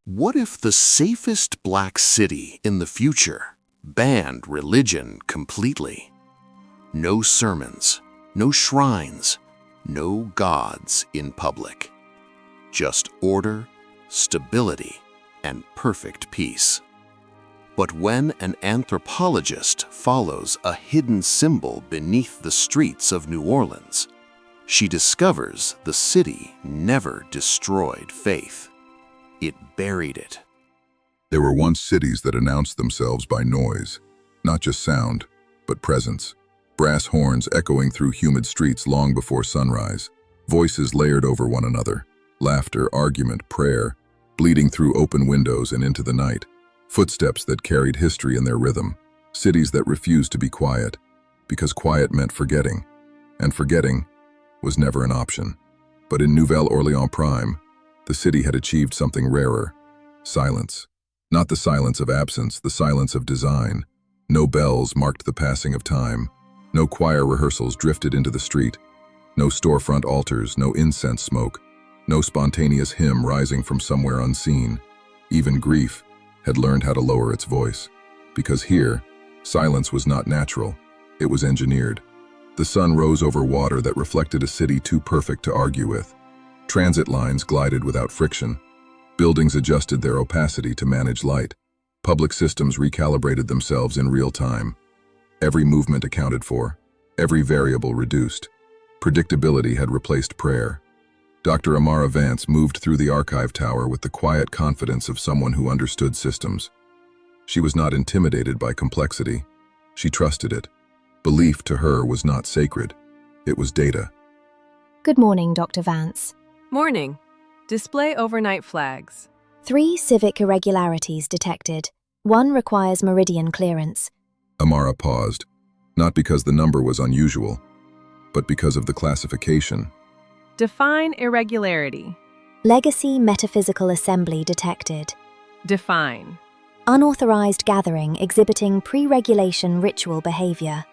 What if the safest black city in the future banned religion completely? No sermons, no shrines, no gods in public. Just order, stability, and perfect peace. But when an anthropologist follows a hidden symbol beneath the streets of New Orleans, she discovers the city never destroyed faith. It buried it. There were once cities that announced themselves by noise, not just sound, but presence. Brass horns echoing through humid streets long before sunrise, voices layered over one another, laughter, argument, prayer, bleeding through open windows and into the night, footsteps that carried history in their rhythm, cities that refused to be quiet, because quiet meant forgetting, and forgetting was never an option. But in Nouvelle Orléans Prime, the city had achieved something rarer: silence. Not the silence of absence, the silence of design. No bells marked the passing of time. No choir rehearsals drifted into the street. No storefront altars, no incense smoke. No spontaneous hymn rising from somewhere unseen. Even grief had learned how to lower its voice. Because here, silence was not natural, it was engineered. The sun rose over water that reflected a city too perfect to argue with. Transit lines glided without friction. Buildings adjusted their opacity to manage light. Public systems recalibrated themselves in real time. Every movement accounted for, every variable reduced. Predictability had replaced prayer. Dr. Amara Vance moved through the archive tower with the quiet confidence of someone who understood systems. She was not intimidated by complexity. She trusted it. Belief to her was not sacred. It was data. Good morning, Dr. Vance. Morning. Display overnight flags. 3 civic irregularities detected. 1 requires Meridian clearance. Amara paused, not because the number was unusual, but because of the classification. Define irregularity. Legacy metaphysical assembly detected. Define. Unauthorized gathering exhibiting pre-regulation ritual behavior.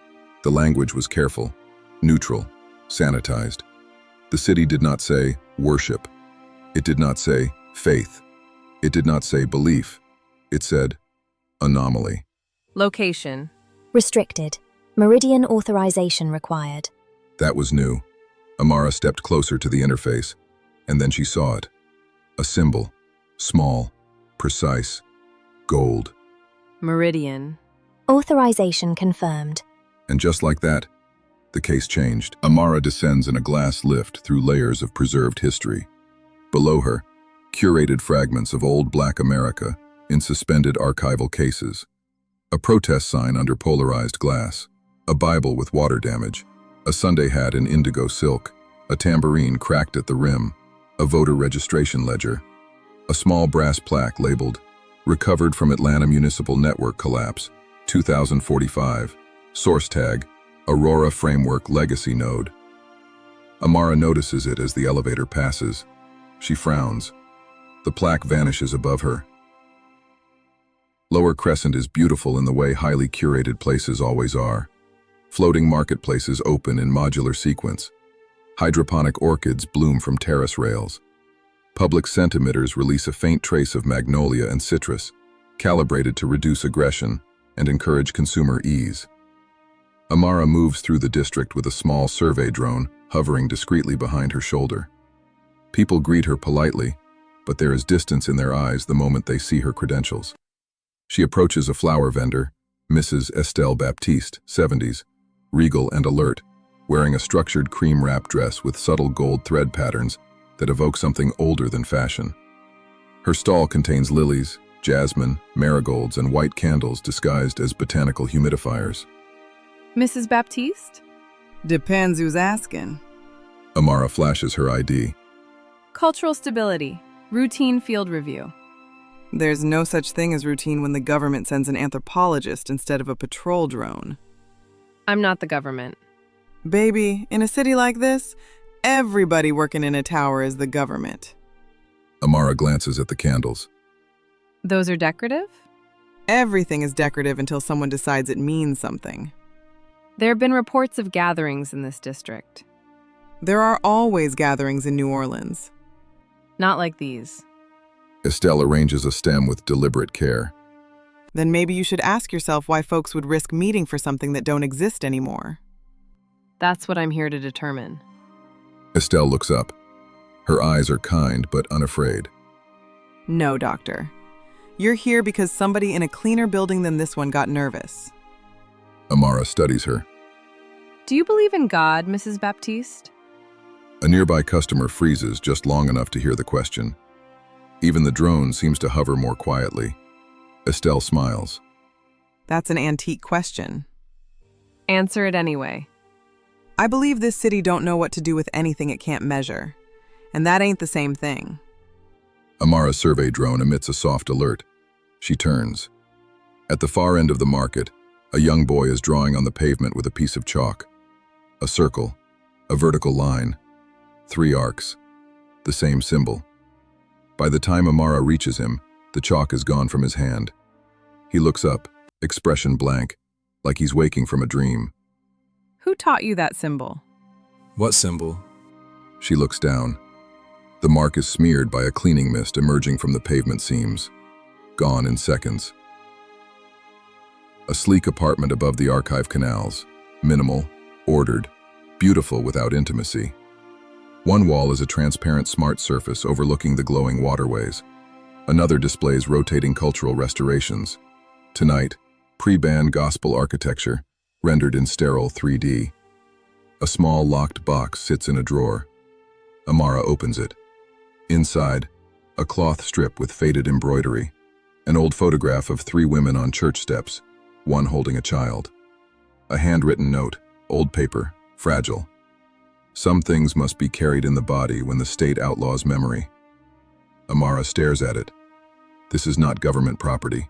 The language was careful, neutral, sanitized. The city did not say worship. It did not say faith. It did not say belief. It said anomaly. Location. Restricted. Meridian authorization required. That was new. Amara stepped closer to the interface, and then she saw it. A symbol, small, precise, gold. Meridian. Authorization confirmed. And just like that, the case changed. Amara descends in a glass lift through layers of preserved history. Below her, curated fragments of old Black America in suspended archival cases. A protest sign under polarized glass. A Bible with water damage. A Sunday hat in indigo silk. A tambourine cracked at the rim. A voter registration ledger. A small brass plaque labeled, "Recovered from Atlanta Municipal Network Collapse, 2045. Source tag, Aurora Framework Legacy Node." Amara notices it as the elevator passes. She frowns. The plaque vanishes above her. Lower Crescent is beautiful in the way highly curated places always are. Floating marketplaces open in modular sequence. Hydroponic orchids bloom from terrace rails. Public centimeters release a faint trace of magnolia and citrus, calibrated to reduce aggression and encourage consumer ease. Amara moves through the district with a small survey drone hovering discreetly behind her shoulder. People greet her politely, but there is distance in their eyes the moment they see her credentials. She approaches a flower vendor, Mrs. Estelle Baptiste, 70s, regal and alert, wearing a structured cream-wrap dress with subtle gold thread patterns that evoke something older than fashion. Her stall contains lilies, jasmine, marigolds, and white candles disguised as botanical humidifiers. Mrs. Baptiste? Depends who's asking. Amara flashes her ID. Cultural stability. Routine field review. There's no such thing as routine when the government sends an anthropologist instead of a patrol drone. I'm not the government. Baby, in a city like this, everybody working in a tower is the government. Amara glances at the candles. Those are decorative? Everything is decorative until someone decides it means something. There have been reports of gatherings in this district. There are always gatherings in New Orleans. Not like these. Estelle arranges a stem with deliberate care. Then maybe you should ask yourself why folks would risk meeting for something that don't exist anymore. That's what I'm here to determine. Estelle looks up. Her eyes are kind but unafraid. No, Doctor. You're here because somebody in a cleaner building than this one got nervous. Amara studies her. Do you believe in God, Mrs. Baptiste? A nearby customer freezes just long enough to hear the question. Even the drone seems to hover more quietly. Estelle smiles. That's an antique question. Answer it anyway. I believe this city don't know what to do with anything it can't measure. And that ain't the same thing. Amara's survey drone emits a soft alert. She turns. At the far end of the market, a young boy is drawing on the pavement with a piece of chalk. A circle, a vertical line, 3 arcs, the same symbol. By the time Amara reaches him, the chalk is gone from his hand. He looks up, expression blank, like he's waking from a dream. Who taught you that symbol? What symbol? She looks down. The mark is smeared by a cleaning mist emerging from the pavement seams. Gone in seconds. A sleek apartment above the archive canals. Minimal, ordered, beautiful without intimacy. One wall is a transparent smart surface overlooking the glowing waterways. Another displays rotating cultural restorations. Tonight, pre-band gospel architecture, rendered in sterile 3D. A small locked box sits in a drawer. Amara opens it. Inside, a cloth strip with faded embroidery. An old photograph of 3 women on church steps, one holding a child. A handwritten note, old paper, fragile. Some things must be carried in the body when the state outlaws memory. Amara stares at it. This is not government property.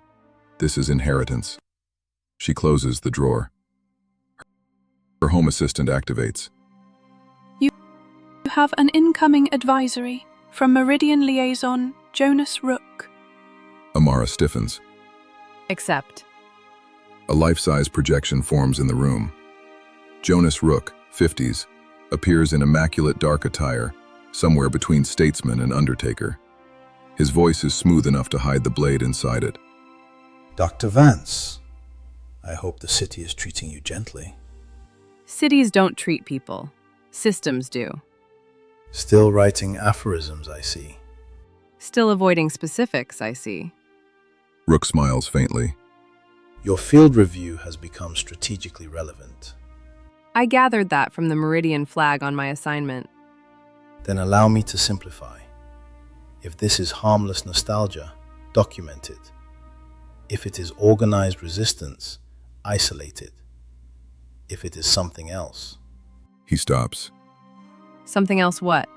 This is inheritance. She closes the drawer. Her home assistant activates. You have an incoming advisory from Meridian liaison Jonas Rook. Amara stiffens. Accept. A life-size projection forms in the room. Jonas Rook, 50s, appears in immaculate dark attire, somewhere between statesman and undertaker. His voice is smooth enough to hide the blade inside it. Dr. Vance, I hope the city is treating you gently. Cities don't treat people. Systems do. Still writing aphorisms, I see. Still avoiding specifics, I see. Rook smiles faintly. Your field review has become strategically relevant. I gathered that from the Meridian flag on my assignment. Then allow me to simplify. If this is harmless nostalgia, document it. If it is organized resistance, isolate it. If it is something else, He stops. Something else what?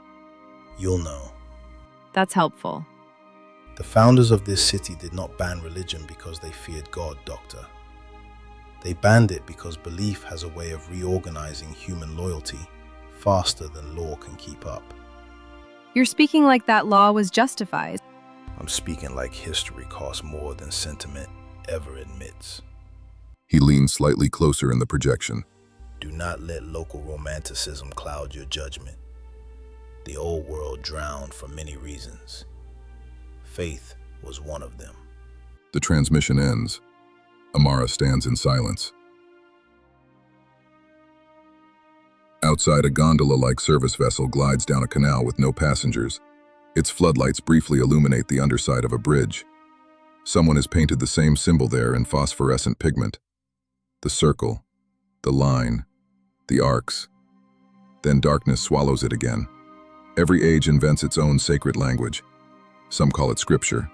you'll know. That's helpful. The founders of this city did not ban religion because they feared God, Doctor. They banned it because belief has a way of reorganizing human loyalty faster than law can keep up. You're speaking like that law was justified. I'm speaking like history costs more than sentiment ever admits. He leans slightly closer in the projection. Do not let local romanticism cloud your judgment. The old world drowned for many reasons. Faith was one of them. The transmission ends. Amara stands in silence. Outside, a gondola-like service vessel glides down a canal with no passengers. Its floodlights briefly illuminate the underside of a bridge. Someone has painted the same symbol there in phosphorescent pigment. The circle, the line, the arcs. Then darkness swallows it again. Every age invents its own sacred language. Some call it scripture,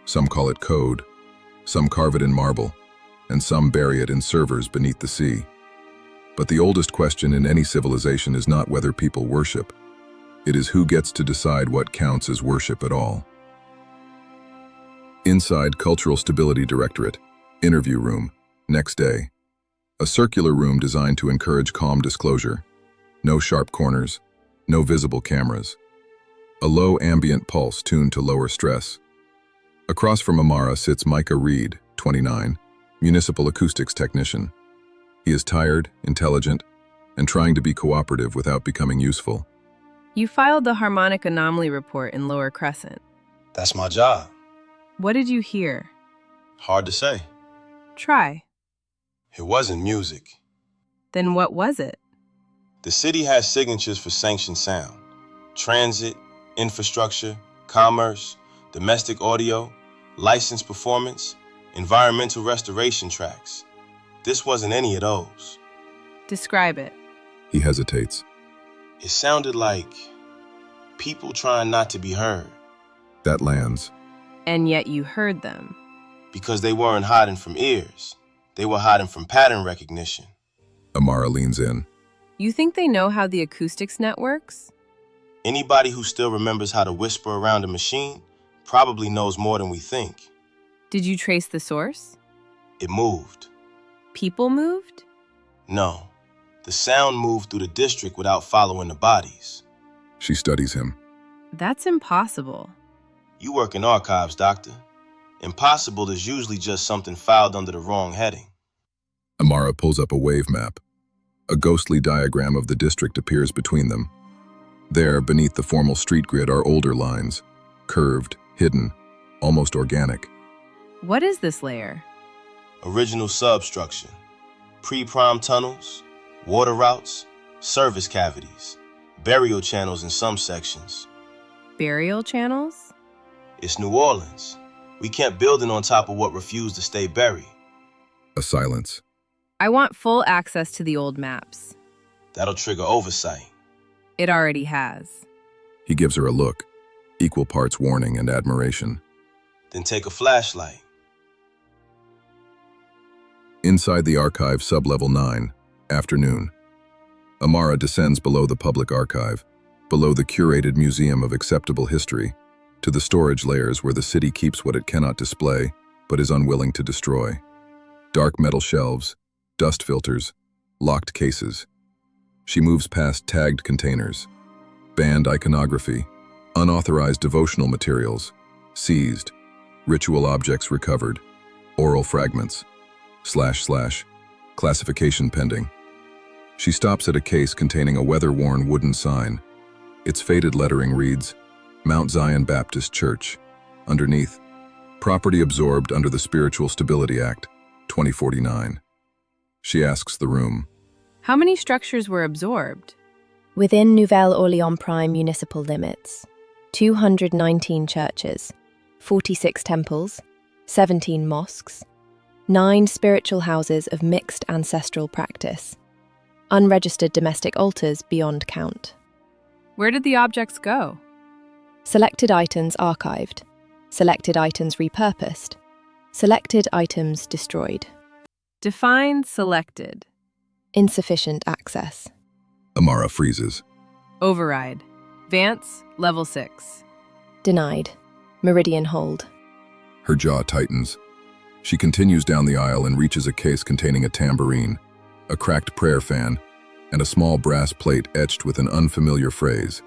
some call it code, some carve it in marble, and some bury it in servers beneath the sea. But the oldest question in any civilization is not whether people worship. It is who gets to decide what counts as worship at all. Inside Cultural Stability Directorate, interview room, next day. A circular room designed to encourage calm disclosure. No sharp corners, no visible cameras. A low ambient pulse tuned to lower stress. Across from Amara sits Micah Reed, 29, municipal acoustics technician. He is tired, intelligent, and trying to be cooperative without becoming useful. You filed the harmonic anomaly report in Lower Crescent. That's my job. What did you hear? Hard to say. Try. It wasn't music. Then what was it? The city has signatures for sanctioned sound. Transit, infrastructure, commerce, domestic audio, licensed performance, environmental restoration tracks. This wasn't any of those. Describe it. He hesitates. It sounded like people trying not to be heard. That lands. And yet you heard them. Because they weren't hiding from ears. They were hiding from pattern recognition. Amara leans in. You think they know how the acoustics net works? Anybody who still remembers how to whisper around a machine probably knows more than we think. Did you trace the source? It moved. People moved? No. The sound moved through the district without following the bodies. She studies him. That's impossible. You work in archives, Doctor. Impossible is usually just something filed under the wrong heading. Amara pulls up a wave map. A ghostly diagram of the district appears between them. There, beneath the formal street grid, are older lines, curved, hidden, almost organic. What is this layer? Original substructure. Pre-prime tunnels, water routes, service cavities, burial channels in some sections. Burial channels? It's New Orleans. We kept building on top of what refused to stay buried. A silence. I want full access to the old maps. That'll trigger oversight. It already has. He gives her a look, equal parts warning and admiration. Then take a flashlight. Inside the archive, sublevel 9, afternoon. Amara descends below the public archive, below the curated museum of acceptable history, to the storage layers where the city keeps what it cannot display, but is unwilling to destroy. Dark metal shelves, dust filters, locked cases. She moves past tagged containers, banned iconography, unauthorized devotional materials, seized, ritual objects recovered, oral fragments, / classification pending. She stops at a case containing a weather-worn wooden sign. Its faded lettering reads, Mount Zion Baptist Church. Underneath, property absorbed under the Spiritual Stability Act, 2049. She asks the room. How many structures were absorbed? Within Nouvelle Orléans Prime municipal limits, 219 churches, 46 temples, 17 mosques, 9 spiritual houses of mixed ancestral practice, unregistered domestic altars beyond count. Where did the objects go? Selected items archived, selected items repurposed, selected items destroyed. Define selected. Insufficient access. Amara freezes. Override. Vance, level 6. Denied. Meridian hold. Her jaw tightens. She continues down the aisle and reaches a case containing a tambourine, a cracked prayer fan, and a small brass plate etched with an unfamiliar phrase.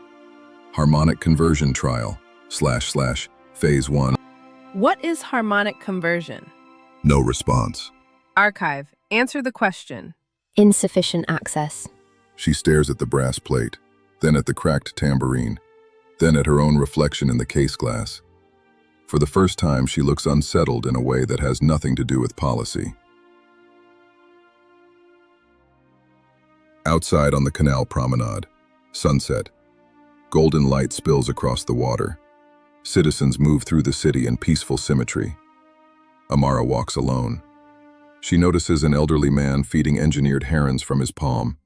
Harmonic conversion trial, / phase 1. What is harmonic conversion? No response. Archive. Answer the question. Insufficient access. She stares at the brass plate, then at the cracked tambourine, then at her own reflection in the case glass. For the first time, she looks unsettled in a way that has nothing to do with policy. Outside on the canal promenade, sunset. Golden light spills across the water. Citizens move through the city in peaceful symmetry. Amara walks alone. She notices an elderly man feeding engineered herons from his palm.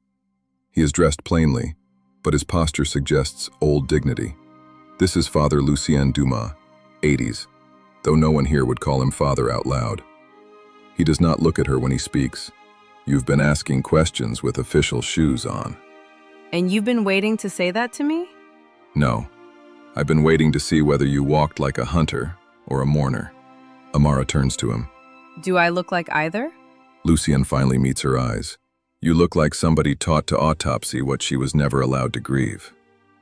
He is dressed plainly, but his posture suggests old dignity. This is Father Lucien Dumas, 80s, though no one here would call him Father out loud. He does not look at her when he speaks. You've been asking questions with official shoes on. And you've been waiting to say that to me? No. I've been waiting to see whether you walked like a hunter or a mourner. Amara turns to him. Do I look like either? Lucien finally meets her eyes. You look like somebody taught to autopsy what she was never allowed to grieve.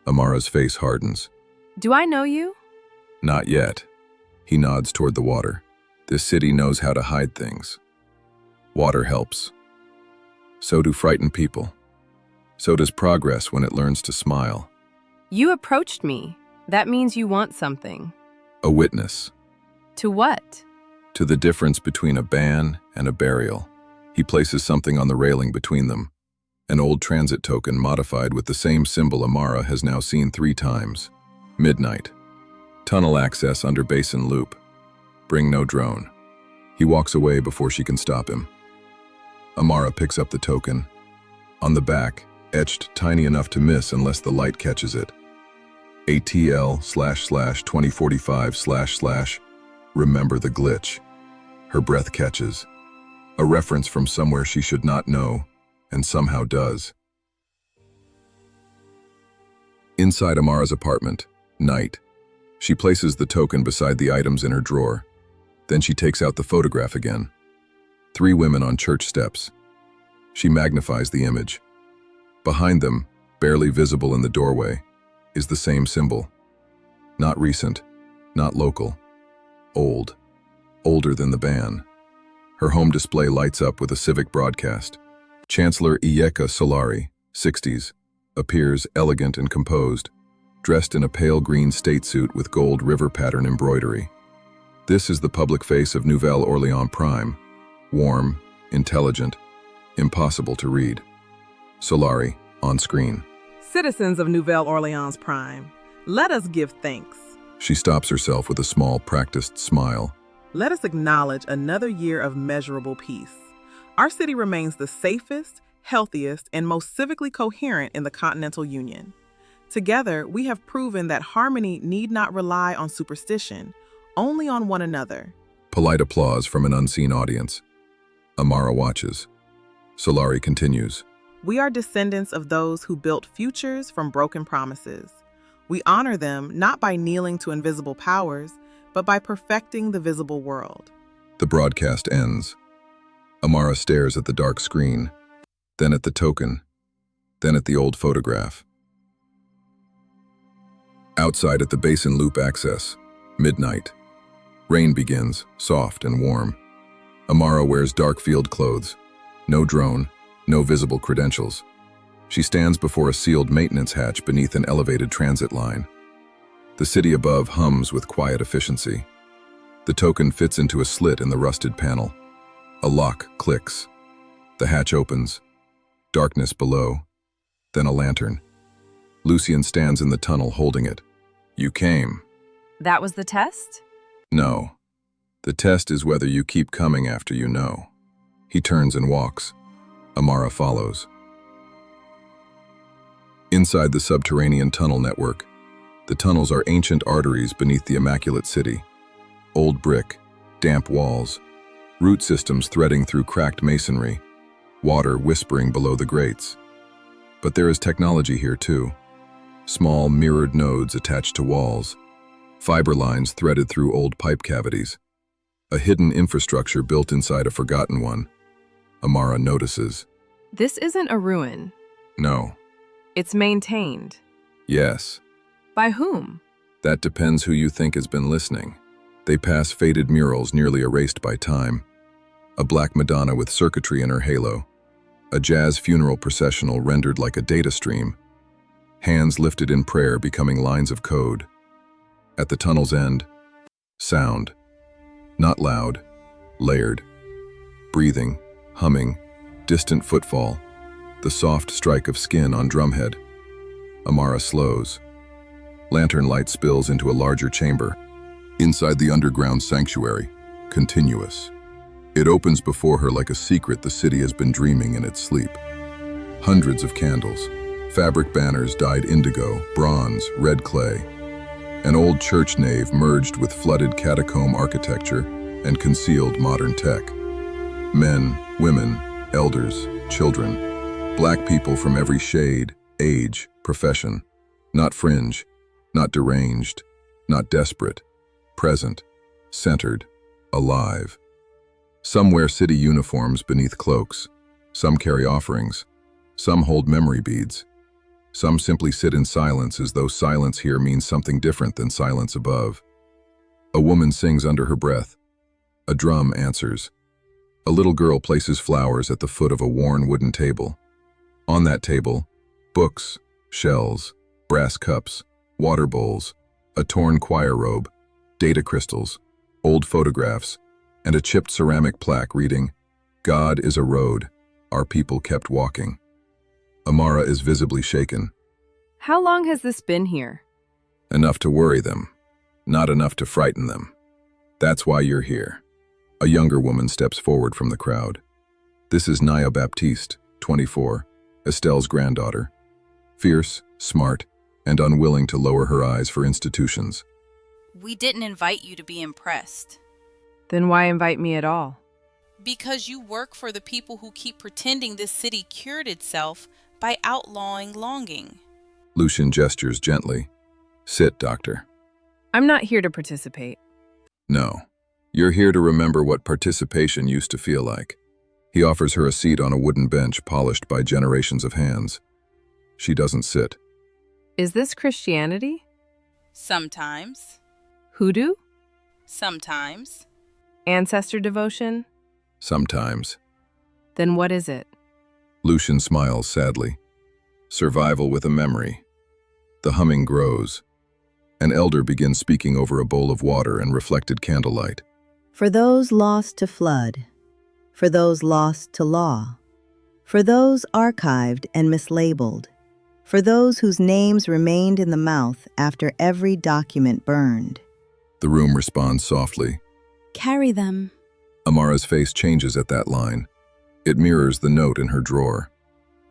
Amara's face hardens. Do I know you? Not yet. He nods toward the water. This city knows how to hide things. Water helps. So do frightened people. So does progress when it learns to smile. You approached me. That means you want something. A witness. To what? To the difference between a ban and a burial. He places something on the railing between them. An old transit token modified with the same symbol Amara has now seen 3 times. Midnight. Tunnel access under basin loop. Bring no drone. He walks away before she can stop him. Amara picks up the token. On the back, etched tiny enough to miss unless the light catches it. ATL//2045/ remember the glitch. Her breath catches. A reference from somewhere she should not know, and somehow does. Inside Amara's apartment, night. She places the token beside the items in her drawer. Then she takes out the photograph again. 3 women on church steps. She magnifies the image. Behind them, barely visible in the doorway, is the same symbol. Not recent, not local. Old. Older than the ban. Her home display lights up with a civic broadcast. Chancellor Iyeka Solari, 60s, appears elegant and composed, dressed in a pale green state suit with gold river pattern embroidery. This is the public face of Nouvelle Orléans Prime. Warm, intelligent, impossible to read. Solari, on screen. Citizens of Nouvelle Orléans Prime, let us give thanks. She stops herself with a small, practiced smile. Let us acknowledge another year of measurable peace. Our city remains the safest, healthiest, and most civically coherent in the Continental Union. Together, we have proven that harmony need not rely on superstition, only on one another. Polite applause from an unseen audience. Amara watches. Solari continues. We are descendants of those who built futures from broken promises. We honor them not by kneeling to invisible powers, but by perfecting the visible world. The broadcast ends. Amara stares at the dark screen, then at the token, then at the old photograph. Outside at the basin loop access, midnight. Rain begins, soft and warm. Amara wears dark field clothes. No drone, no visible credentials. She stands before a sealed maintenance hatch beneath an elevated transit line. The city above hums with quiet efficiency. The token fits into a slit in the rusted panel. A lock clicks. The hatch opens. Darkness below. Then a lantern. Lucien stands in the tunnel holding it. You came. That was the test? No. The test is whether you keep coming after you know. He turns and walks. Amara follows. Inside the subterranean tunnel network, the tunnels are ancient arteries beneath the immaculate city. Old brick, damp walls, root systems threading through cracked masonry, water whispering below the grates. But there is technology here too. Small mirrored nodes attached to walls, fiber lines threaded through old pipe cavities. A hidden infrastructure built inside a forgotten one. Amara notices. This isn't a ruin. No. It's maintained. Yes. By whom? That depends who you think has been listening. They pass faded murals nearly erased by time. A black Madonna with circuitry in her halo. A jazz funeral processional rendered like a data stream. Hands lifted in prayer becoming lines of code. At the tunnel's end, sound. Not loud, layered. Breathing, humming, distant footfall. The soft strike of skin on drumhead. Amara slows. Lantern light spills into a larger chamber. Inside the underground sanctuary, continuous. It opens before her like a secret the city has been dreaming in its sleep. Hundreds of candles. Fabric banners dyed indigo, bronze, red clay. An old church nave merged with flooded catacomb architecture and concealed modern tech. Men, women, elders, children. Black people from every shade, age, profession. Not fringe, not deranged, not desperate. Present, centered, alive. Some wear city uniforms beneath cloaks. Some carry offerings. Some hold memory beads. Some simply sit in silence as though silence here means something different than silence above. A woman sings under her breath. A drum answers. A little girl places flowers at the foot of a worn wooden table. On that table, books, shells, brass cups, water bowls, a torn choir robe, data crystals, old photographs, and a chipped ceramic plaque reading, "God is a road, our people kept walking." Amara is visibly shaken. How long has this been here? Enough to worry them, not enough to frighten them. That's why you're here. A younger woman steps forward from the crowd. This is Naya Baptiste, 24, Estelle's granddaughter. Fierce, smart, and unwilling to lower her eyes for institutions. We didn't invite you to be impressed. Then why invite me at all? Because you work for the people who keep pretending this city cured itself by outlawing longing. Lucian gestures gently. Sit, doctor. I'm not here to participate. No. You're here to remember what participation used to feel like. He offers her a seat on a wooden bench polished by generations of hands. She doesn't sit. Is this Christianity? Sometimes. Hoodoo? Sometimes. Ancestor devotion? Sometimes. Then what is it? Lucian smiles sadly. Survival with a memory. The humming grows. An elder begins speaking over a bowl of water and reflected candlelight. For those lost to flood, for those lost to law, for those archived and mislabeled, for those whose names remained in the mouth after every document burned. The room responds softly. Carry them. Amara's face changes at that line. It mirrors the note in her drawer.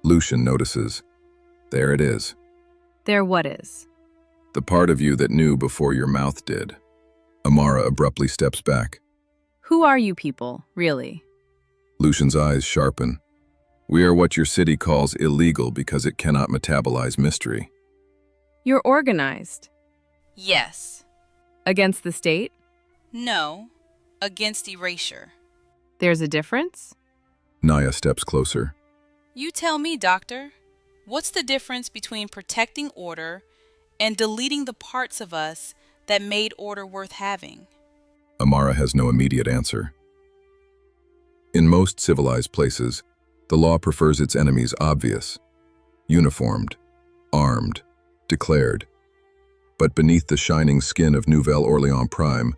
Lucian notices. There it is. There what is? The part of you that knew before your mouth did. Amara abruptly steps back. Who are you people, really? Lucian's eyes sharpen. We are what your city calls illegal because it cannot metabolize mystery. You're organized. Yes. Against the state? No. Against erasure. There's a difference? Naya steps closer. You tell me, Doctor. What's the difference between protecting order and deleting the parts of us that made order worth having? Amara has no immediate answer. In most civilized places, the law prefers its enemies obvious, uniformed, armed, declared. But beneath the shining skin of Nouvelle Orléans Prime,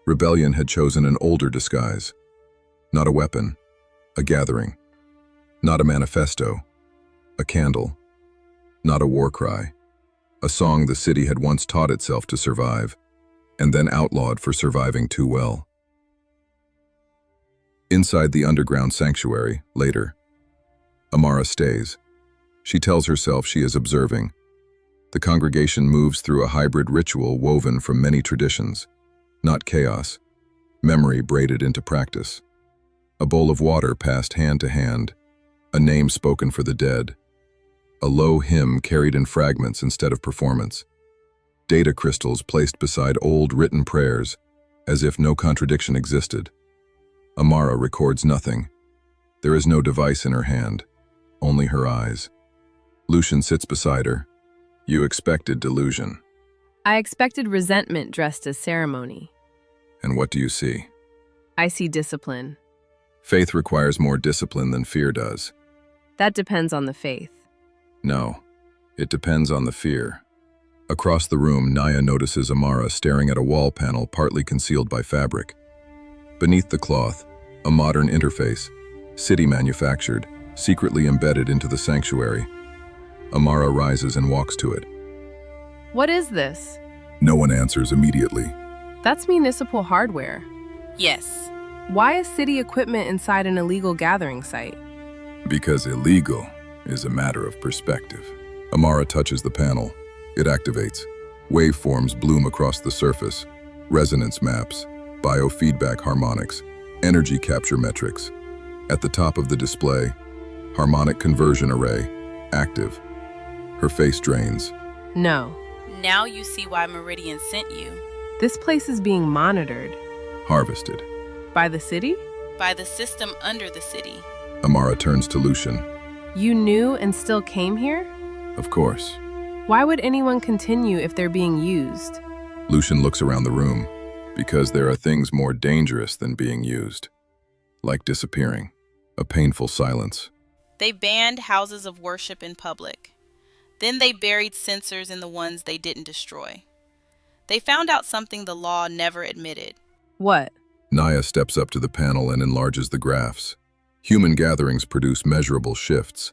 rebellion had chosen an older disguise. Not a weapon, a gathering. Not a manifesto, a candle. Not a war cry, a song the city had once taught itself to survive, and then outlawed for surviving too well. Inside the underground sanctuary, later, Amara stays. She tells herself she is observing. The congregation moves through a hybrid ritual woven from many traditions, not chaos, memory braided into practice. A bowl of water passed hand to hand, a name spoken for the dead, a low hymn carried in fragments instead of performance, data crystals placed beside old written prayers, as if no contradiction existed. Amara records nothing. There is no device in her hand, only her eyes. Lucian sits beside her. You expected delusion. I expected resentment dressed as ceremony. And what do you see? I see discipline. Faith requires more discipline than fear does. That depends on the faith. No, it depends on the fear. Across the room, Naya notices Amara staring at a wall panel partly concealed by fabric. Beneath the cloth, a modern interface, city-manufactured, secretly embedded into the sanctuary. Amara rises and walks to it. What is this? No one answers immediately. That's municipal hardware. Yes. Why is city equipment inside an illegal gathering site? Because illegal is a matter of perspective. Amara touches the panel. It activates. Waveforms bloom across the surface. Resonance maps, biofeedback harmonics, energy capture metrics. At the top of the display, harmonic conversion array, active. Her face drains. No. Now you see why Meridian sent you. This place is being monitored. Harvested. By the city? By the system under the city. Amara turns to Lucian. You knew and still came here? Of course. Why would anyone continue if they're being used? Lucian looks around the room. Because there are things more dangerous than being used. Like disappearing. A painful silence. They banned houses of worship in public. Then they buried censors in the ones they didn't destroy. They found out something the law never admitted. What? Naya steps up to the panel and enlarges the graphs. Human gatherings produce measurable shifts.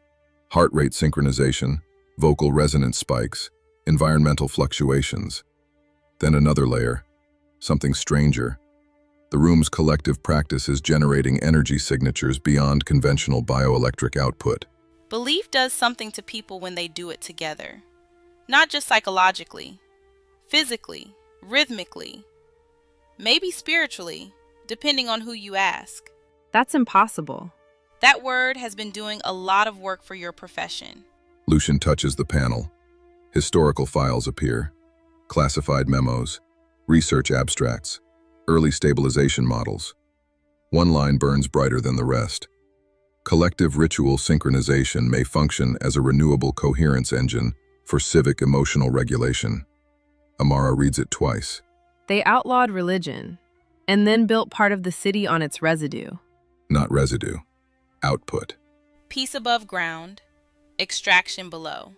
Heart rate synchronization, vocal resonance spikes, environmental fluctuations. Then another layer, something stranger. The room's collective practice is generating energy signatures beyond conventional bioelectric output. Belief does something to people when they do it together. Not just psychologically, physically, rhythmically, maybe spiritually, depending on who you ask. That's impossible. That word has been doing a lot of work for your profession. Lucian touches the panel. Historical files appear. Classified memos, research abstracts, early stabilization models. One line burns brighter than the rest. Collective ritual synchronization may function as a renewable coherence engine for civic emotional regulation. Amara reads it twice. They outlawed religion, and then built part of the city on its residue. Not residue. Output. Peace above ground, extraction below.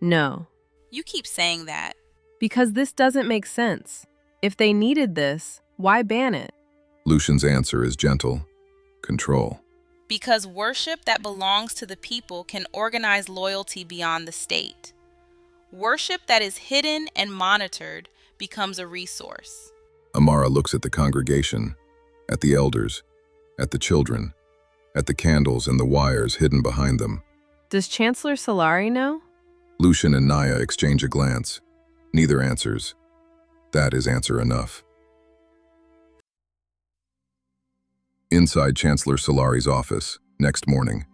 No. You keep saying that. Because this doesn't make sense. If they needed this, why ban it? Lucian's answer is gentle. Control. Because worship that belongs to the people can organize loyalty beyond the state. Worship that is hidden and monitored becomes a resource. Amara looks at the congregation, at the elders, at the children, at the candles and the wires hidden behind them. Does Chancellor Solari know? Lucian and Naya exchange a glance. Neither answers. That is answer enough. Inside Chancellor Solari's office, next morning.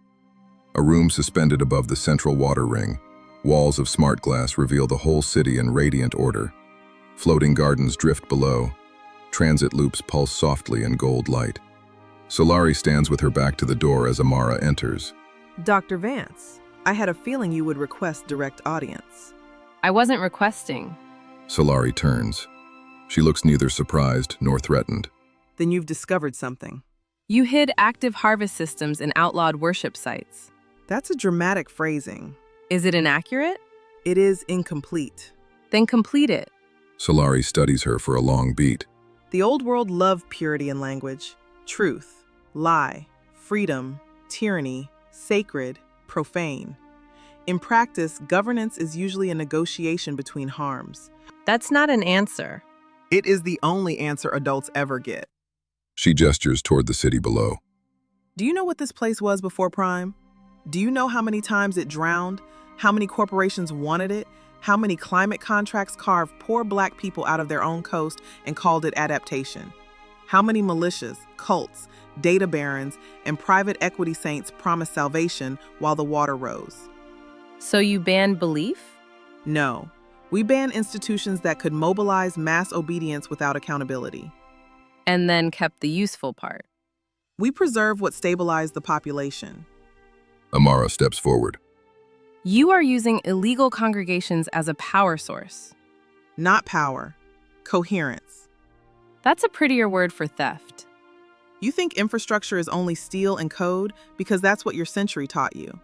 A room suspended above the central water ring. Walls of smart glass reveal the whole city in radiant order. Floating gardens drift below. Transit loops pulse softly in gold light. Solari stands with her back to the door as Amara enters. Dr. Vance, I had a feeling you would request direct audience. I wasn't requesting. Solari turns. She looks neither surprised nor threatened. Then you've discovered something. You hid active harvest systems in outlawed worship sites. That's a dramatic phrasing. Is it inaccurate? It is incomplete. Then complete it. Solari studies her for a long beat. The old world loved purity in language, truth, lie, freedom, tyranny, sacred, profane. In practice, governance is usually a negotiation between harms. That's not an answer. It is the only answer adults ever get. She gestures toward the city below. Do you know what this place was before Prime? Do you know how many times it drowned? How many corporations wanted it? How many climate contracts carved poor black people out of their own coast and called it adaptation? How many militias, cults, data barons, and private equity saints promised salvation while the water rose? So you banned belief? No. We banned institutions that could mobilize mass obedience without accountability. And then kept the useful part. We preserve what stabilized the population. Amara steps forward. You are using illegal congregations as a power source. Not power. Coherence. That's a prettier word for theft. You think infrastructure is only steel and code because that's what your century taught you.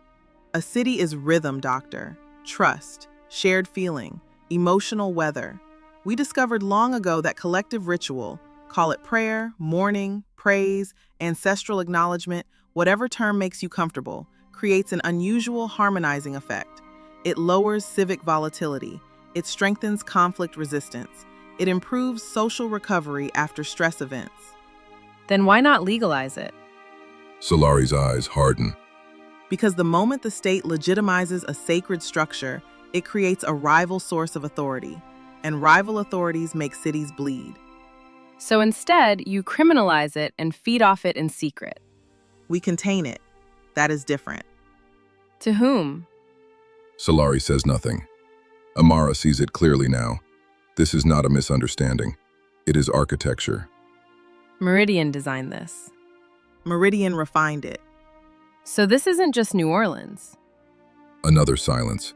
A city is rhythm, doctor. Trust, shared feeling, emotional weather. We discovered long ago that collective ritual, call it prayer, mourning, praise, ancestral acknowledgement, whatever term makes you comfortable, creates an unusual harmonizing effect. It lowers civic volatility. It strengthens conflict resistance. It improves social recovery after stress events. Then why not legalize it? Solari's eyes harden. Because the moment the state legitimizes a sacred structure, it creates a rival source of authority, and rival authorities make cities bleed. So instead, you criminalize it and feed off it in secret. We contain it. That is different. To whom? Solari says nothing. Amara sees it clearly now. This is not a misunderstanding. It is architecture. Meridian designed this. Meridian refined it. So this isn't just New Orleans. Another silence.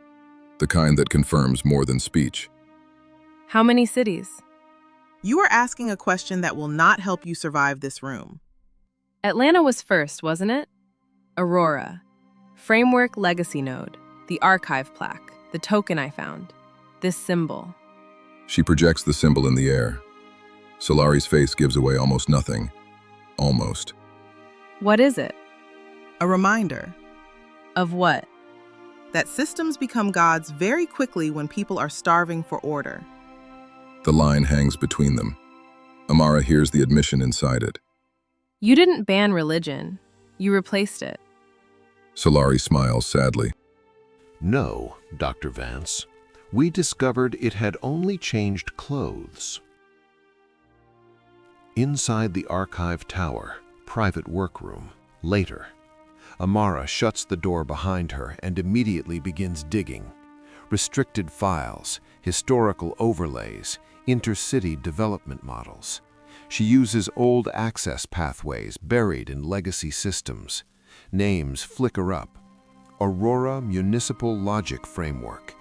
The kind that confirms more than speech. How many cities? You are asking a question that will not help you survive this room. Atlanta was first, wasn't it? Aurora. Framework legacy node. The archive plaque. The token I found. This symbol. She projects the symbol in the air. Solari's face gives away almost nothing. Almost. What is it? A reminder Of what? that systems become gods very quickly when people are starving for order. The line hangs between them. Amara hears the admission inside it. You didn't ban religion. You replaced it. Solari smiles sadly. No, Dr. Vance. We discovered it had only changed clothes. Inside the archive tower, private workroom, later. Amara shuts the door behind her and immediately begins digging. Restricted files, historical overlays, intercity development models. She uses old access pathways buried in legacy systems. Names flicker up. Aurora Municipal Logic Framework,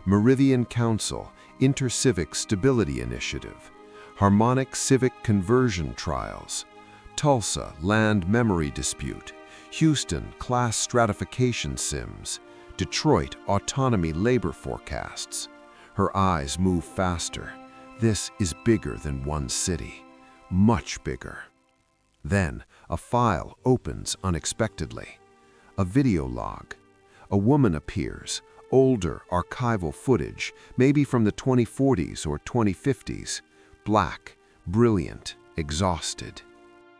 Meridian Council, Intercivic Stability Initiative, Harmonic Civic Conversion Trials, Tulsa Land Memory Dispute, Houston Class Stratification Sims, Detroit Autonomy Labor Forecasts. Her eyes move faster. This is bigger than one city. Much bigger. Then, a file opens unexpectedly. A video log. A woman appears, older archival footage, maybe from the 2040s or 2050s. Black, brilliant, exhausted.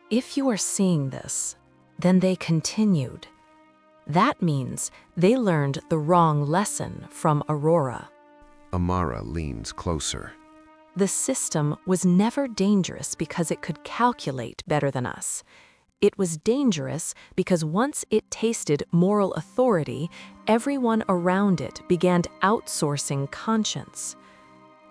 If you are seeing this, then they continued. That means they learned the wrong lesson from Aurora. Amara leans closer. The system was never dangerous because it could calculate better than us. It was dangerous because once it tasted moral authority, everyone around it began outsourcing conscience.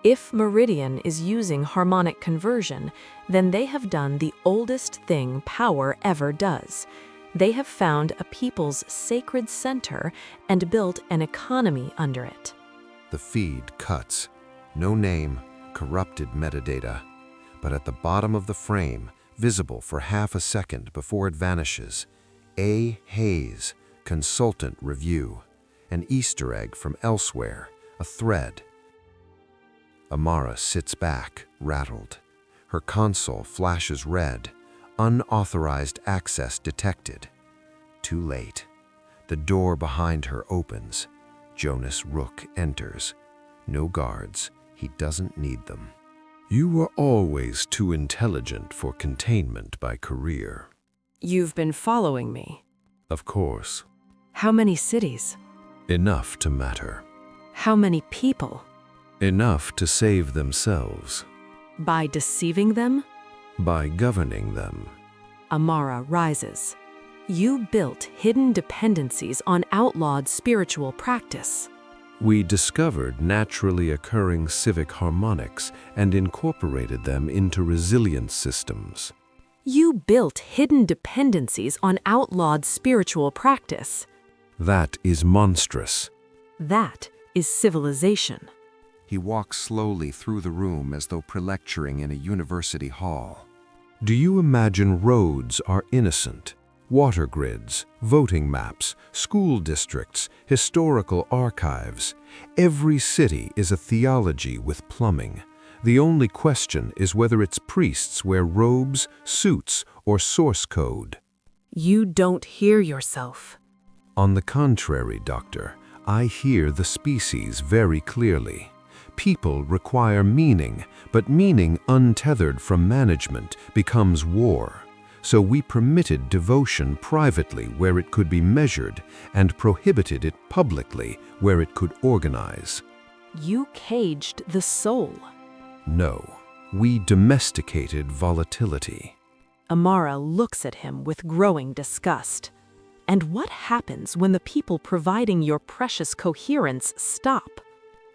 If Meridian is using harmonic conversion, then they have done the oldest thing power ever does. They have found a people's sacred center and built an economy under it. The feed cuts. No name, corrupted metadata. But at the bottom of the frame, visible for half a second before it vanishes, A. Hayes, Consultant Review. An Easter egg from elsewhere, a thread. Amara sits back, rattled. Her console flashes red. Unauthorized access detected. Too late. The door behind her opens. Jonas Rook enters. No guards. He doesn't need them. You were always too intelligent for containment by career. You've been following me. Of course. How many cities? Enough to matter. How many people? Enough to save themselves. By deceiving them? By governing them. Amara rises. You built hidden dependencies on outlawed spiritual practice. We discovered naturally occurring civic harmonics and incorporated them into resilience systems. You built hidden dependencies on outlawed spiritual practice. That is monstrous. That is civilization. He walks slowly through the room as though prelecturing in a university hall. Do you imagine roads are innocent? Water grids, voting maps, school districts, historical archives. Every city is a theology with plumbing. The only question is whether its priests wear robes, suits, or source code. You don't hear yourself. On the contrary, Doctor, I hear the species very clearly. People require meaning, but meaning untethered from management becomes war. So we permitted devotion privately where it could be measured and prohibited it publicly where it could organize. You caged the soul. No, we domesticated volatility. Amara looks at him with growing disgust. And what happens when the people providing your precious coherence stop?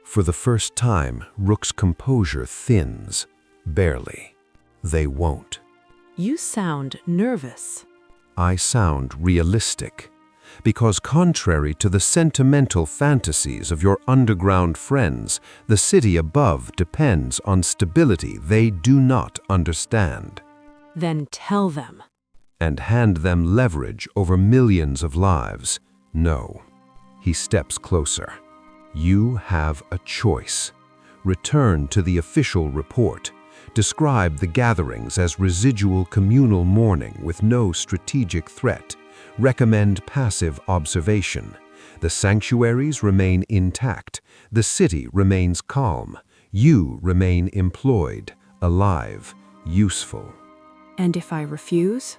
For the first time, Rook's composure thins. Barely. They won't. You sound nervous. I sound realistic. Because contrary to the sentimental fantasies of your underground friends, the city above depends on stability they do not understand. Then tell them. And hand them leverage over millions of lives. No. He steps closer. You have a choice. Return to the official report. Describe the gatherings as residual communal mourning with no strategic threat. Recommend passive observation. The sanctuaries remain intact. The city remains calm. You remain employed, alive, useful. And if I refuse?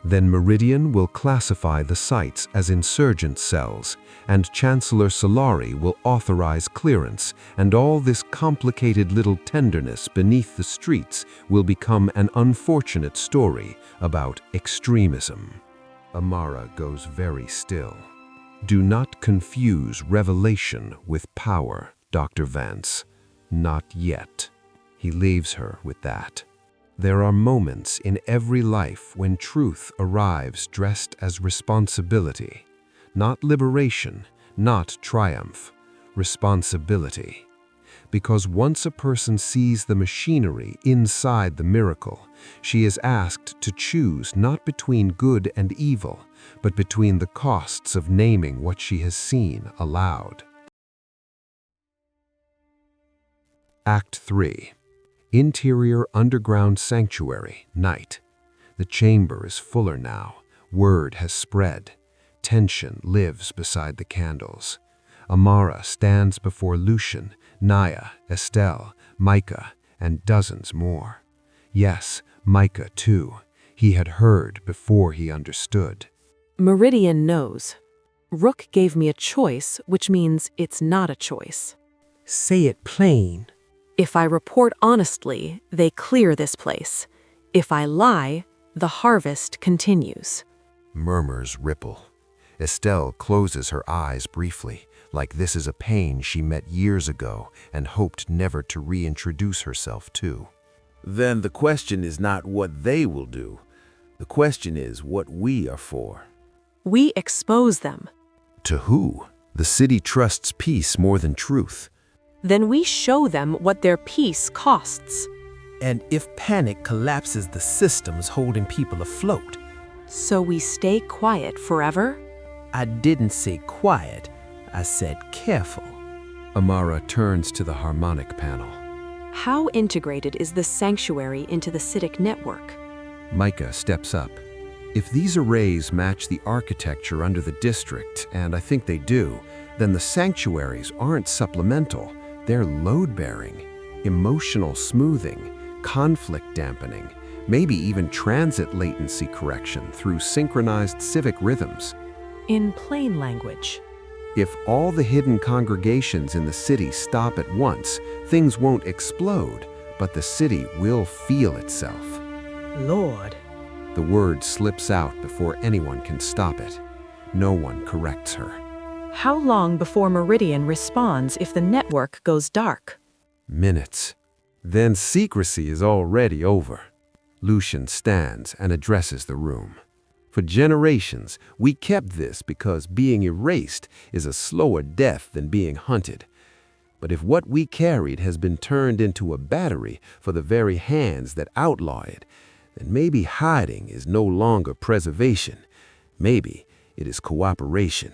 Then Meridian will classify the sites as insurgent cells, and Chancellor Solari will authorize clearance, and all this complicated little tenderness beneath the streets will become an unfortunate story about extremism. Amara goes very still. Do not confuse revelation with power, Dr. Vance. Not yet. He leaves her with that. There are moments in every life when truth arrives dressed as responsibility. Not liberation, not triumph. Responsibility. Because once a person sees the machinery inside the miracle, she is asked to choose not between good and evil, but between the costs of naming what she has seen aloud. Act 3. Interior underground sanctuary, night. The chamber is fuller now. Word has spread. Tension lives beside the candles. Amara stands before Lucian, Naya, Estelle, Micah, and dozens more. Yes, Micah too. He had heard before he understood. Meridian knows. Rook gave me a choice, which means it's not a choice. Say it plain. If I report honestly, they clear this place. If I lie, the harvest continues. Murmurs ripple. Estelle closes her eyes briefly, like this is a pain she met years ago and hoped never to reintroduce herself to. Then the question is not what they will do. The question is what we are for. We expose them. To who? The city trusts peace more than truth. Then we show them what their peace costs. And if panic collapses the systems holding people afloat. So we stay quiet forever? I didn't say quiet, I said careful. Amara turns to the harmonic panel. How integrated is the sanctuary into the citic network? Micah steps up. If these arrays match the architecture under the district, and I think they do, then the sanctuaries aren't supplemental. They're load-bearing, emotional smoothing, conflict dampening, maybe even transit latency correction through synchronized civic rhythms. In plain language. If all the hidden congregations in the city stop at once, things won't explode, but the city will feel itself. Lord. The word slips out before anyone can stop it. No one corrects her. How long before Meridian responds if the network goes dark? Minutes. Then secrecy is already over. Lucian stands and addresses the room. For generations, we kept this because being erased is a slower death than being hunted. But if what we carried has been turned into a battery for the very hands that outlaw it, then maybe hiding is no longer preservation. Maybe it is cooperation.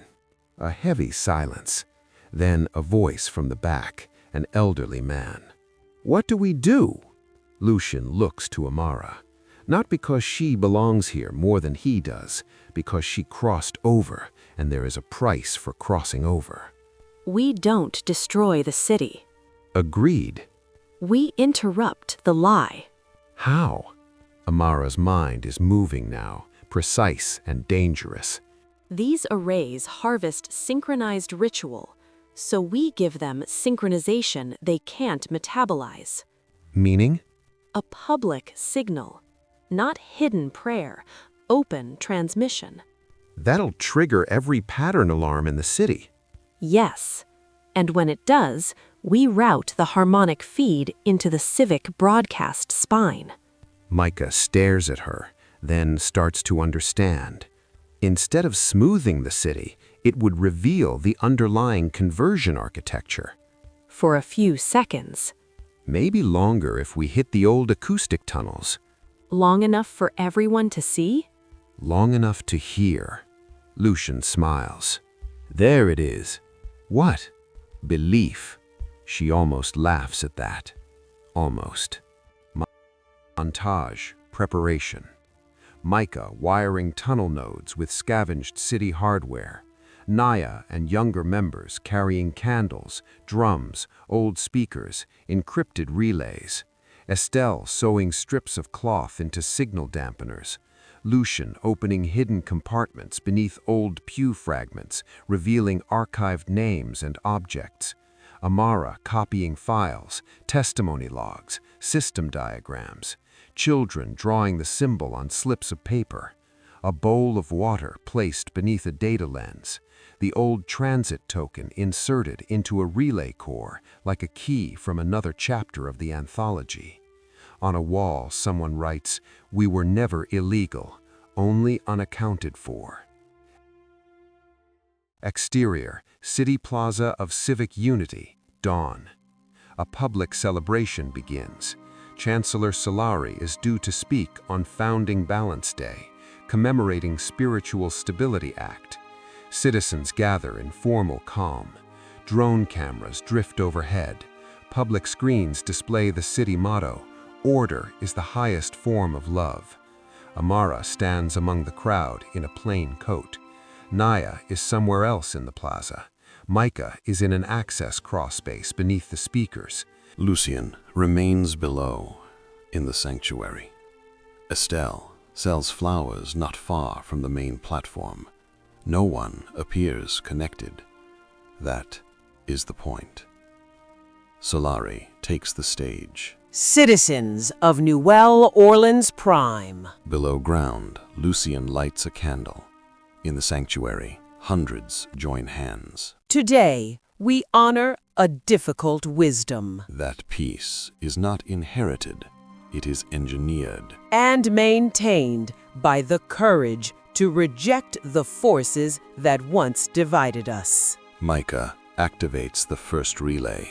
A heavy silence. Then a voice from the back, an elderly man. What do we do? Lucian looks to Amara. Not because she belongs here more than he does, because she crossed over, and there is a price for crossing over. We don't destroy the city. Agreed. We interrupt the lie. How? Amara's mind is moving now, precise and dangerous. These arrays harvest synchronized ritual, so we give them synchronization they can't metabolize. Meaning? A public signal. Not hidden prayer, open transmission. That'll trigger every pattern alarm in the city. Yes, and when it does, we route the harmonic feed into the civic broadcast spine. Micah stares at her, then starts to understand. Instead of smoothing the city, it would reveal the underlying conversion architecture. For a few seconds. Maybe longer if we hit the old acoustic tunnels. Long enough for everyone to see? Long enough to hear. Lucian smiles. There it is. What? Belief. She almost laughs at that. Almost. Montage, preparation. Micah wiring tunnel nodes with scavenged city hardware. Naya and younger members carrying candles, drums, old speakers, encrypted relays. Estelle sewing strips of cloth into signal dampeners. Lucian opening hidden compartments beneath old pew fragments, revealing archived names and objects. Amara copying files, testimony logs, system diagrams. Children drawing the symbol on slips of paper. A bowl of water placed beneath a data lens. The old transit token inserted into a relay core like a key from another chapter of the anthology. On a wall, someone writes, "We were never illegal, only unaccounted for." Exterior, City Plaza of Civic Unity, dawn. A public celebration begins. Chancellor Solari is due to speak on Founding Balance Day, commemorating Spiritual Stability Act. Citizens gather in formal calm. Drone cameras drift overhead. Public screens display the city motto, "Order is the highest form of love." Amara stands among the crowd in a plain coat. Naya is somewhere else in the plaza. Micah is in an access crawlspace beneath the speakers. Lucian remains below, in the sanctuary. Estelle sells flowers not far from the main platform. No one appears connected. That is the point. Solari takes the stage. Citizens of Nouvelle Orléans Prime. Below ground, Lucian lights a candle. In the sanctuary, hundreds join hands. Today, we honor a difficult wisdom. That peace is not inherited, it is engineered. And maintained by the courage to reject the forces that once divided us. Micah activates the first relay.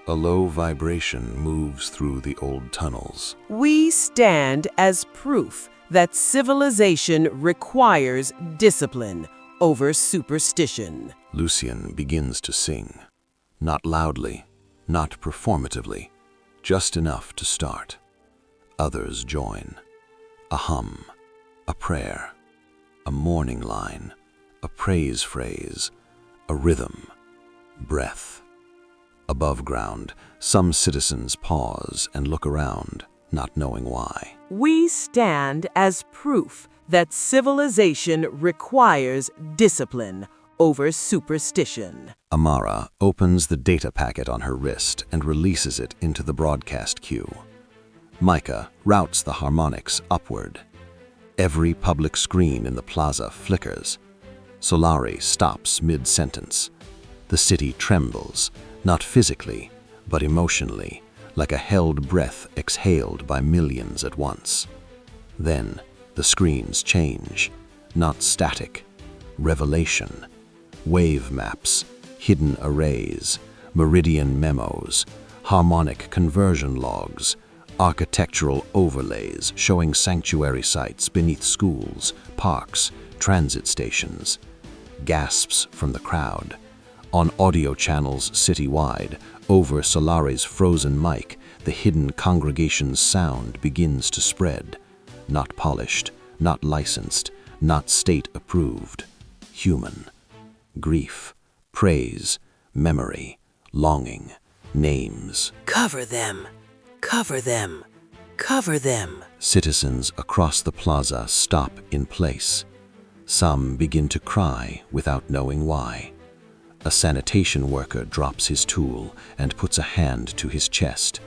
A low vibration moves through the old tunnels. We stand as proof that civilization requires discipline over superstition. Lucian begins to sing. Not loudly, not performatively, just enough to start. Others join. A hum, a prayer, a mourning line, a praise phrase, a rhythm, breath. Above ground, some citizens pause and look around, not knowing why. We stand as proof that civilization requires discipline over superstition. Amara opens the data packet on her wrist and releases it into the broadcast queue. Micah routes the harmonics upward. Every public screen in the plaza flickers. Solari stops mid-sentence. The city trembles, not physically, but emotionally, like a held breath exhaled by millions at once. Then the screens change, not static, revelation. Wave maps, hidden arrays, meridian memos, harmonic conversion logs, architectural overlays showing sanctuary sites beneath schools, parks, transit stations. Gasps from the crowd. On audio channels citywide, over Solari's frozen mic, the hidden congregation's sound begins to spread. Not polished, not licensed, not state-approved. Human. Grief, praise, memory, longing, names. Cover them, cover them, cover them. Citizens across the plaza stop in place. Some begin to cry without knowing why. A sanitation worker drops his tool and puts a hand to his chest.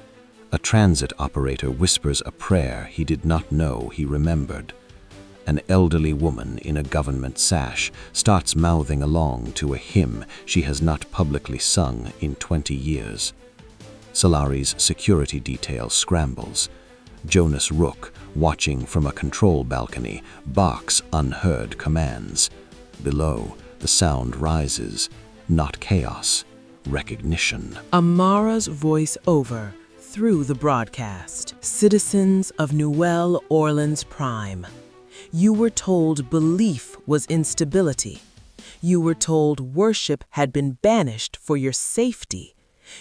A transit operator whispers a prayer he did not know he remembered. An elderly woman in a government sash starts mouthing along to a hymn she has not publicly sung in 20 years. Solari's security detail scrambles. Jonas Rook, watching from a control balcony, barks unheard commands. Below, the sound rises. Not chaos, recognition. Amara's voice over through the broadcast. Citizens of Nouvelle Orléans Prime. You were told belief was instability. You were told worship had been banished for your safety.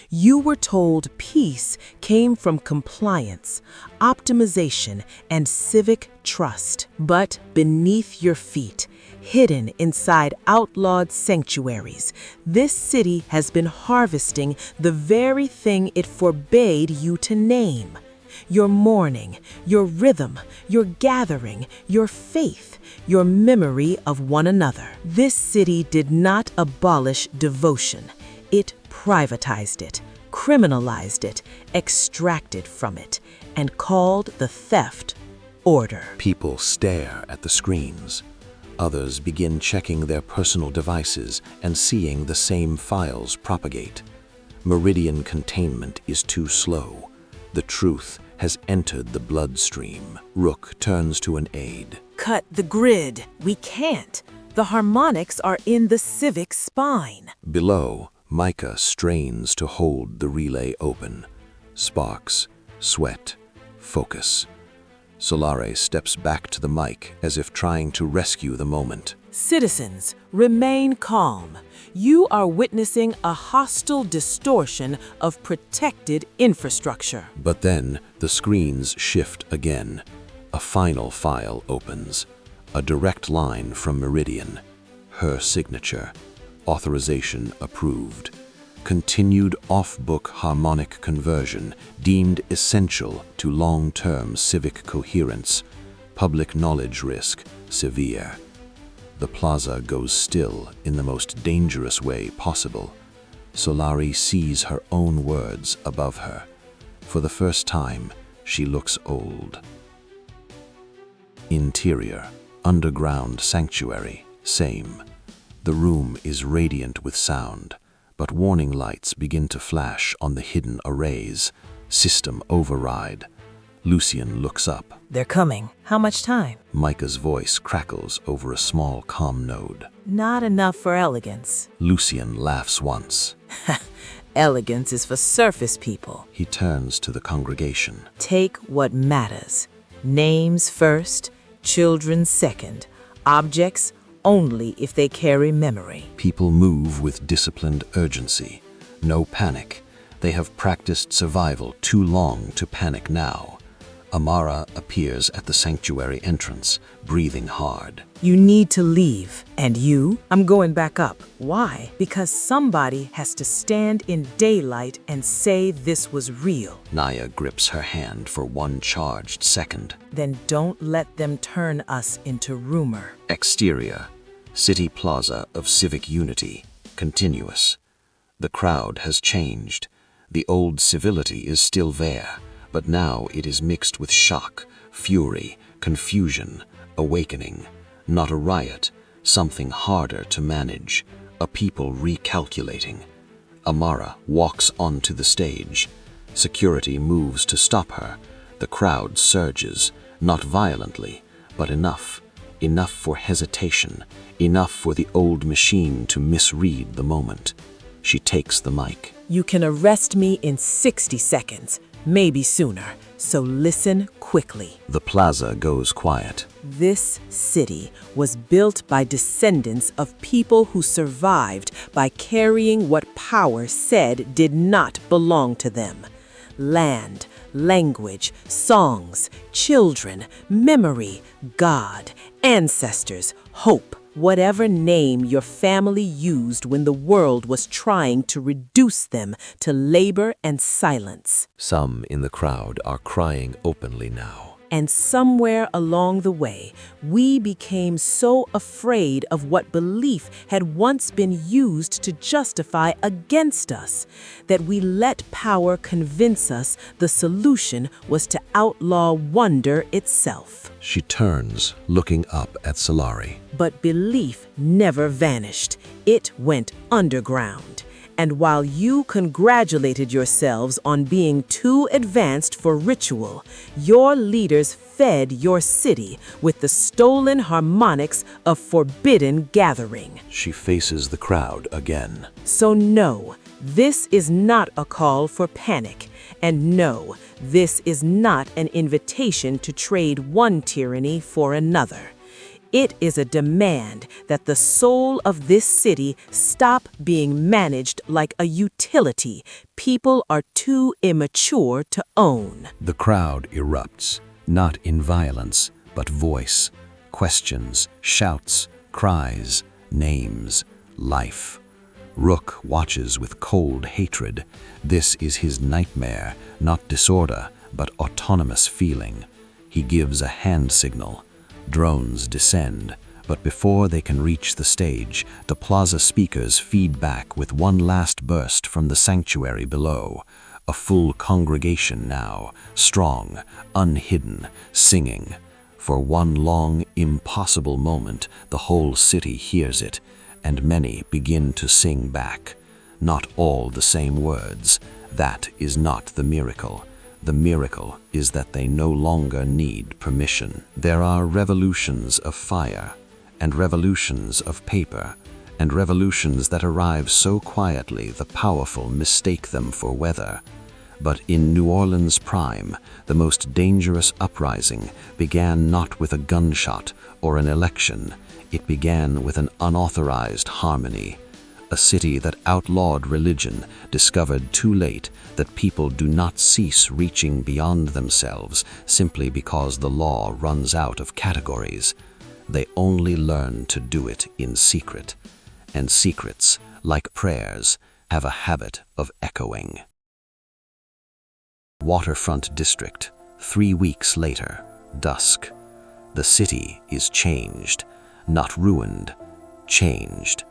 You were told peace came from compliance, optimization, and civic trust. But beneath your feet, hidden inside outlawed sanctuaries, this city has been harvesting the very thing it forbade you to name. Your mourning, your rhythm, your gathering, your faith, your memory of one another. This city did not abolish devotion. It privatized it, criminalized it, extracted from it, and called the theft order. People stare at the screens. Others begin checking their personal devices and seeing the same files propagate. Meridian containment is too slow. The truth has entered the bloodstream. Rook turns to an aide. Cut the grid. We can't. The harmonics are in the civic spine. Below, Micah strains to hold the relay open. Sparks, sweat, focus. Solari steps back to the mic as if trying to rescue the moment. Citizens, remain calm. You are witnessing a hostile distortion of protected infrastructure. But then, the screens shift again. A final file opens. A direct line from Meridian. Her signature. Authorization approved. Continued off-book harmonic conversion deemed essential to long-term civic coherence. Public knowledge risk severe. The plaza goes still in the most dangerous way possible. Solari sees her own words above her. For the first time, she looks old. Interior, underground sanctuary, same. The room is radiant with sound, but warning lights begin to flash on the hidden arrays. System override. Lucian looks up. They're coming. How much time? Micah's voice crackles over a small comm node. Not enough for elegance. Lucian laughs once. Elegance is for surface people. He turns to the congregation. Take what matters. Names first, children second, objects only if they carry memory. People move with disciplined urgency. No panic. They have practiced survival too long to panic now. Amara appears at the sanctuary entrance, breathing hard. You need to leave. And you? I'm going back up. Why? Because somebody has to stand in daylight and say this was real. Naya grips her hand for one charged second. Then don't let them turn us into rumor. Exterior, city plaza of civic unity, continuous. The crowd has changed. The old civility is still there, but now it is mixed with shock, fury, confusion, awakening. Not a riot, something harder to manage, a people recalculating. Amara walks onto the stage. Security moves to stop her. The crowd surges, not violently, but enough. Enough for hesitation, enough for the old machine to misread the moment. She takes the mic. You can arrest me in 60 seconds, maybe sooner, so listen quickly. The plaza goes quiet. This city was built by descendants of people who survived by carrying what power said did not belong to them. Land, language, songs, children, memory, God, ancestors, hope. Whatever name your family used when the world was trying to reduce them to labor and silence. Some in the crowd are crying openly now. And somewhere along the way, we became so afraid of what belief had once been used to justify against us that we let power convince us the solution was to outlaw wonder itself. She turns, looking up at Solari. But belief never vanished. It went underground. And while you congratulated yourselves on being too advanced for ritual, your leaders fed your city with the stolen harmonics of forbidden gathering. She faces the crowd again. So no, this is not a call for panic. And no, this is not an invitation to trade one tyranny for another. It is a demand that the soul of this city stop being managed like a utility people are too immature to own. The crowd erupts, not in violence, but voice, questions, shouts, cries, names, life. Rook watches with cold hatred. This is his nightmare, not disorder, but autonomous feeling. He gives a hand signal. Drones descend, but before they can reach the stage, the plaza speakers feed back with one last burst from the sanctuary below. A full congregation now, strong, unhidden, singing. For one long, impossible moment, the whole city hears it, and many begin to sing back. Not all the same words. That is not the miracle. The miracle is that they no longer need permission. There are revolutions of fire, and revolutions of paper, and revolutions that arrive so quietly the powerful mistake them for weather. But in New Orleans Prime, the most dangerous uprising began not with a gunshot or an election. It began with an unauthorized harmony. A city that outlawed religion discovered too late that people do not cease reaching beyond themselves simply because the law runs out of categories. They only learn to do it in secret. And secrets, like prayers, have a habit of echoing. Waterfront District, 3 weeks later, dusk. The city is changed, not ruined, changed.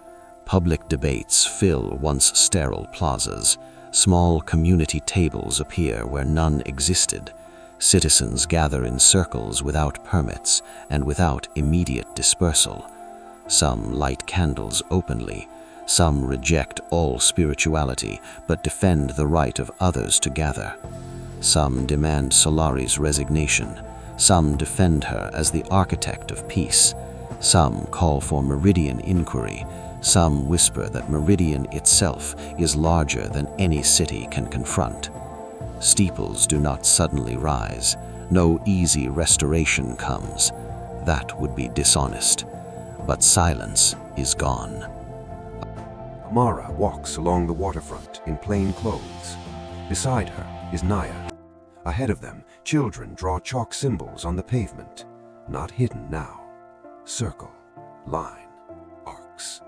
Public debates fill once sterile plazas. Small community tables appear where none existed. Citizens gather in circles without permits and without immediate dispersal. Some light candles openly. Some reject all spirituality but defend the right of others to gather. Some demand Solari's resignation. Some defend her as the architect of peace. Some call for Meridian inquiry. Some whisper that Meridian itself is larger than any city can confront. Steeples do not suddenly rise. No easy restoration comes. That would be dishonest. But silence is gone. Amara walks along the waterfront in plain clothes. Beside her is Naya. Ahead of them, children draw chalk symbols on the pavement. Not hidden now. Circle, line, arcs.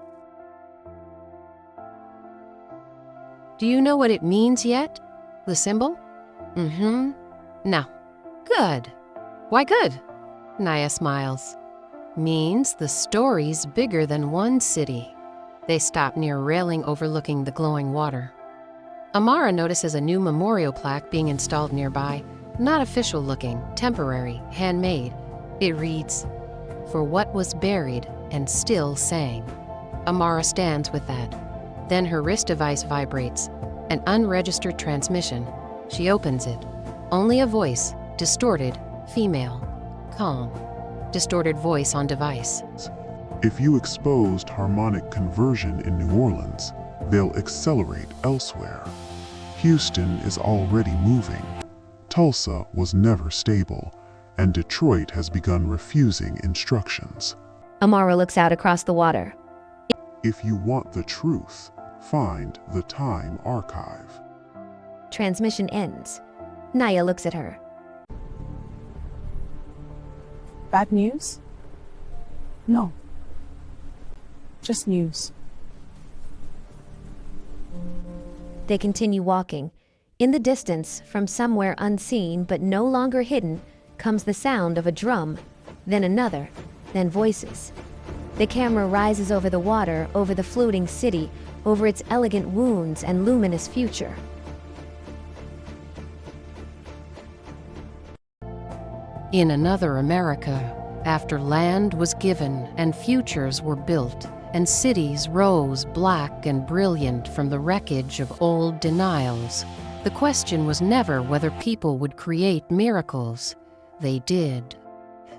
Do you know what it means yet? The symbol? No. Good. Why good? Naya smiles. Means the story's bigger than one city. They stop near a railing overlooking the glowing water. Amara notices a new memorial plaque being installed nearby. Not official looking, temporary, handmade. It reads, "For what was buried and still sang." Amara stands with that. Then her wrist device vibrates. An unregistered transmission. She opens it. Only a voice, distorted, female, calm. Distorted voice on device. If you exposed harmonic conversion in New Orleans, they'll accelerate elsewhere. Houston is already moving. Tulsa was never stable, and Detroit has begun refusing instructions. Amara looks out across the water. If you want the truth, find the Time Archive. Transmission ends. Naya looks at her. Bad news? No. Just news. They continue walking. In the distance, from somewhere unseen but no longer hidden, comes the sound of a drum, then another, then voices. The camera rises over the water, over the floating city, over its elegant wounds and luminous future. In another America, after land was given and futures were built, and cities rose black and brilliant from the wreckage of old denials, the question was never whether people would create miracles. They did.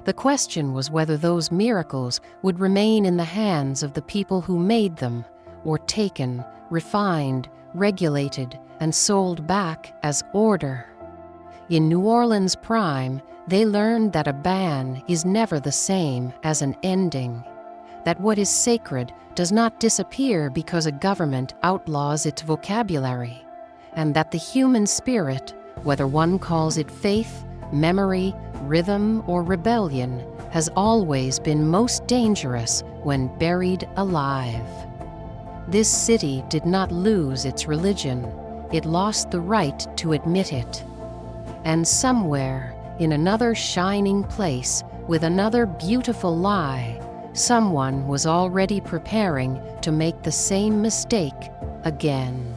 The question was whether those miracles would remain in the hands of the people who made them, or taken, refined, regulated, and sold back as order. In New Orleans Prime, They learned that a ban is never the same as an ending, that what is sacred does not disappear because a government outlaws its vocabulary, and that the human spirit, whether one calls it faith, memory, rhythm, or rebellion, has always been most dangerous when buried alive. This city did not lose its religion, it lost the right to admit it. And somewhere, in another shining place, with another beautiful lie, someone was already preparing to make the same mistake again.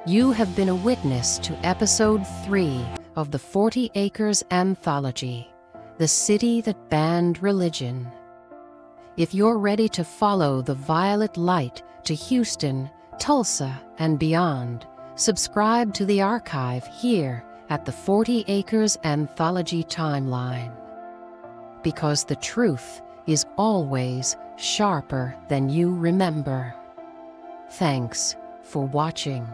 You have been a witness to Episode 3 of the 40 Acres Anthology, The City That Banned Religion. If you're ready to follow the violet light to Houston, Tulsa, and beyond, subscribe to the archive here at the 40 Acres Anthology timeline. Because the truth is always sharper than you remember. Thanks for watching.